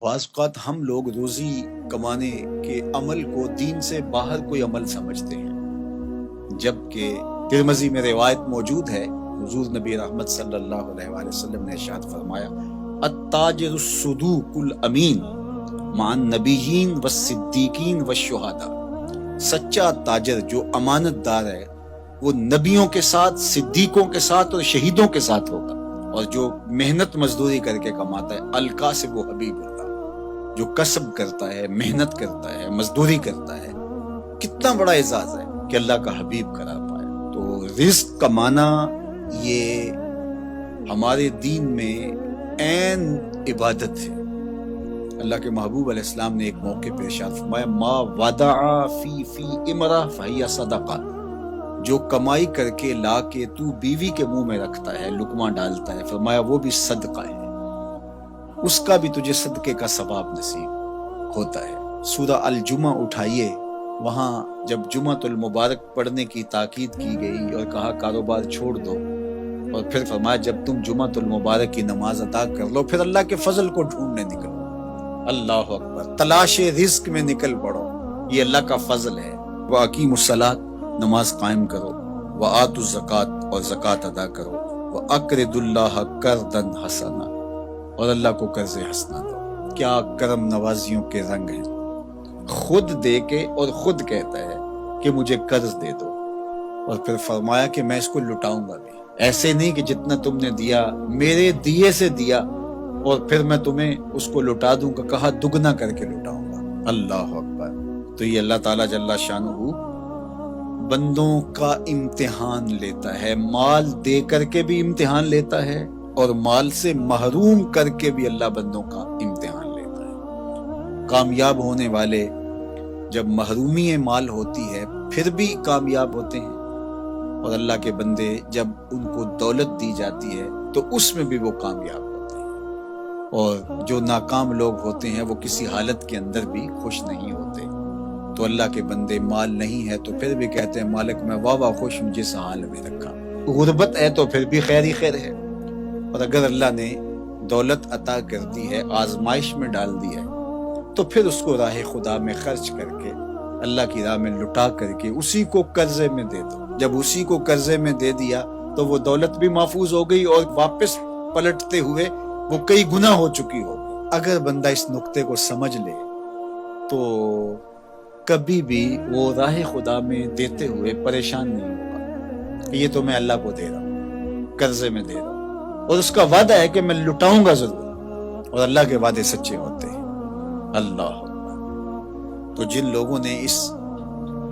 بعض اوقات ہم لوگ روزی کمانے کے عمل کو دین سے باہر کوئی عمل سمجھتے ہیں، جبکہ ترمذی میں روایت موجود ہے، حضور نبی رحمت صلی اللہ علیہ وآلہ وسلم نے ارشاد فرمایا التاجر الصدوق الامین مع النبیین والصدیقین والشہداء، سچا تاجر جو امانت دار ہے وہ نبیوں کے ساتھ، صدیقوں کے ساتھ اور شہیدوں کے ساتھ ہوگا، اور جو محنت مزدوری کر کے کماتا ہے الکاسب و حبیب اللہ، جو کسب کرتا ہے، محنت کرتا ہے، مزدوری کرتا ہے، کتنا بڑا اعزاز ہے کہ اللہ کا حبیب قرار پائے۔ تو رزق کمانا یہ ہمارے دین میں عین عبادت ہے۔ اللہ کے محبوب علیہ السلام نے ایک موقع پہ ارشاد فرمایا ما ودع فی امرہ فہی صدقہ، جو کمائی کر کے لا کے تو بیوی کے منہ میں رکھتا ہے، لقمہ ڈالتا ہے، فرمایا وہ بھی صدقہ ہے، اس کا بھی تجھے صدقے کا ثواب نصیب ہوتا ہے۔ سورہ الجمعہ اٹھائیے، وہاں جب جمعۃ المبارک پڑھنے کی تاکید کی گئی اور کہا کاروبار چھوڑ دو، اور پھر فرمایا جب تم جمعۃ المبارک کی نماز ادا کر لو پھر اللہ کے فضل کو ڈھونڈنے نکلو۔ اللہ اکبر، تلاش رزق میں نکل پڑو، یہ اللہ کا فضل ہے۔ وَأَقِیمُوا الصَّلَاةَ، نماز قائم کرو، وَآتُوا الزَّکَاةَ، اور زکوٰۃ ادا کرو، وَأَقْرِضُوا اللَّهَ قَرْضًا حَسَنًا، اور اللہ کو قرض حسنہ دو۔ کیا کرم نوازیوں کے رنگ ہیں، خود دے کے اور خود کہتا ہے کہ مجھے قرض دے دو، اور پھر فرمایا کہ میں اس کو لٹاؤں گا بھی، ایسے نہیں کہ جتنا تم نے دیا میرے دیے سے دیا اور پھر میں تمہیں اس کو لٹا دوں گا، کہا دگنا کر کے لٹاؤں گا۔ اللہ اکبر۔ تو یہ اللہ تعالیٰ جل شانہ بندوں کا امتحان لیتا ہے، مال دے کر کے بھی امتحان لیتا ہے اور مال سے محروم کر کے بھی اللہ بندوں کا امتحان لیتا ہے۔ کامیاب ہونے والے جب محرومی مال ہوتی ہے پھر بھی کامیاب ہوتے ہیں، اور اللہ کے بندے جب ان کو دولت دی جاتی ہے تو اس میں بھی وہ کامیاب ہوتے ہیں، اور جو ناکام لوگ ہوتے ہیں وہ کسی حالت کے اندر بھی خوش نہیں ہوتے۔ تو اللہ کے بندے مال نہیں ہے تو پھر بھی کہتے ہیں مالک میں واہ واہ خوش ہوں جس حال میں رکھا، غربت ہے تو پھر بھی خیر ہی خیر ہے، اور اگر اللہ نے دولت عطا کر دی ہے، آزمائش میں ڈال دی ہے، تو پھر اس کو راہ خدا میں خرچ کر کے، اللہ کی راہ میں لٹا کر کے اسی کو قرضے میں دے دو۔ جب اسی کو قرضے میں دے دیا تو وہ دولت بھی محفوظ ہو گئی اور واپس پلٹتے ہوئے وہ کئی گنا ہو چکی ہو۔ اگر بندہ اس نقطے کو سمجھ لے تو کبھی بھی وہ راہ خدا میں دیتے ہوئے پریشان نہیں ہوگا کہ یہ تو میں اللہ کو دے رہا ہوں، قرضے میں دے رہا ہوں، اور اس کا وعدہ ہے کہ میں لٹاؤں گا ضرور، اور اللہ کے وعدے سچے ہوتے ہیں۔ اللہ اکبر۔ تو جن لوگوں نے اس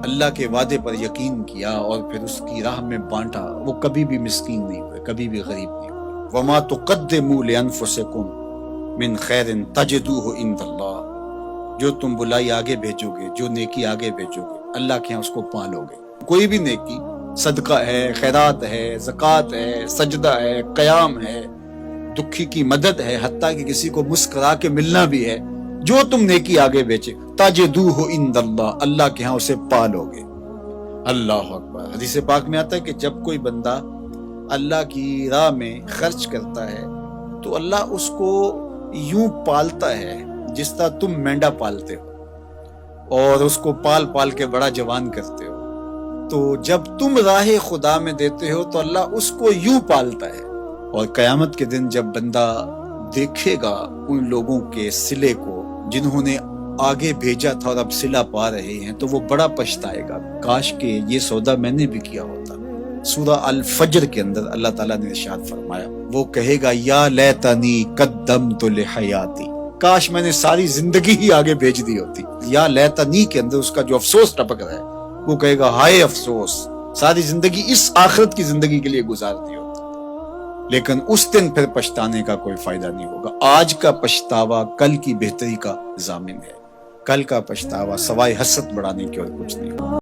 اللہ کے وعدے پر یقین کیا اور پھر اس کی راہ میں بانٹا، وہ کبھی بھی مسکین نہیں ہوئے، کبھی بھی غریب نہیں ہوئے۔ وَمَا تُقَدِّمُوا لِأَنفُسِكُم مِّن خَيْرٍ تَجِدُوهُ عِندَ اللَّهِ، جو تم بلائی آگے بھیجو گے، جو نیکی آگے بھیجو گے، اللہ کے ہاں اس کو پالو گے۔ کوئی بھی نیکی، صدقہ ہے، خیرات ہے، زکوٰۃ ہے، سجدہ ہے، قیام ہے، دکھی کی مدد ہے، حتیٰ کہ کسی کو مسکرا کے ملنا بھی ہے، جو تم نیکی آگے بیچے تجدوہ عند اللہ، اللہ کے ہاں اسے پالو گے۔ اللہ اکبر۔ حدیث پاک میں آتا ہے کہ جب کوئی بندہ اللہ کی راہ میں خرچ کرتا ہے تو اللہ اس کو یوں پالتا ہے جس طرح تم مینڈا پالتے ہو اور اس کو پال پال کے بڑا جوان کرتے ہو، تو جب تم راہ خدا میں دیتے ہو تو اللہ اس کو یوں پالتا ہے، اور قیامت کے دن جب بندہ دیکھے گا ان لوگوں کے صلے کو جنہوں نے آگے بھیجا تھا اور اب صلہ پا رہے ہیں، تو وہ بڑا پچھتائے گا، کاش کہ یہ سودا میں نے بھی کیا ہوتا۔ سورہ الفجر کے اندر اللہ تعالیٰ نے ارشاد فرمایا، وہ کہے گا یا لیتنی قدمت لحیاتی، کاش میں نے ساری زندگی ہی آگے بھیج دی ہوتی۔ یا لیتنی کے اندر اس کا جو افسوس ٹپک رہا ہے، وہ کہے گا ہائے افسوس، ساری زندگی اس آخرت کی زندگی کے لیے گزار دی ہوتی۔ لیکن اس دن پھر پچھتانے کا کوئی فائدہ نہیں ہوگا۔ آج کا پچھتاوا کل کی بہتری کا ضامن ہے، کل کا پچھتاوا سوائے حسرت بڑھانے کی اور کچھ نہیں ہوگا۔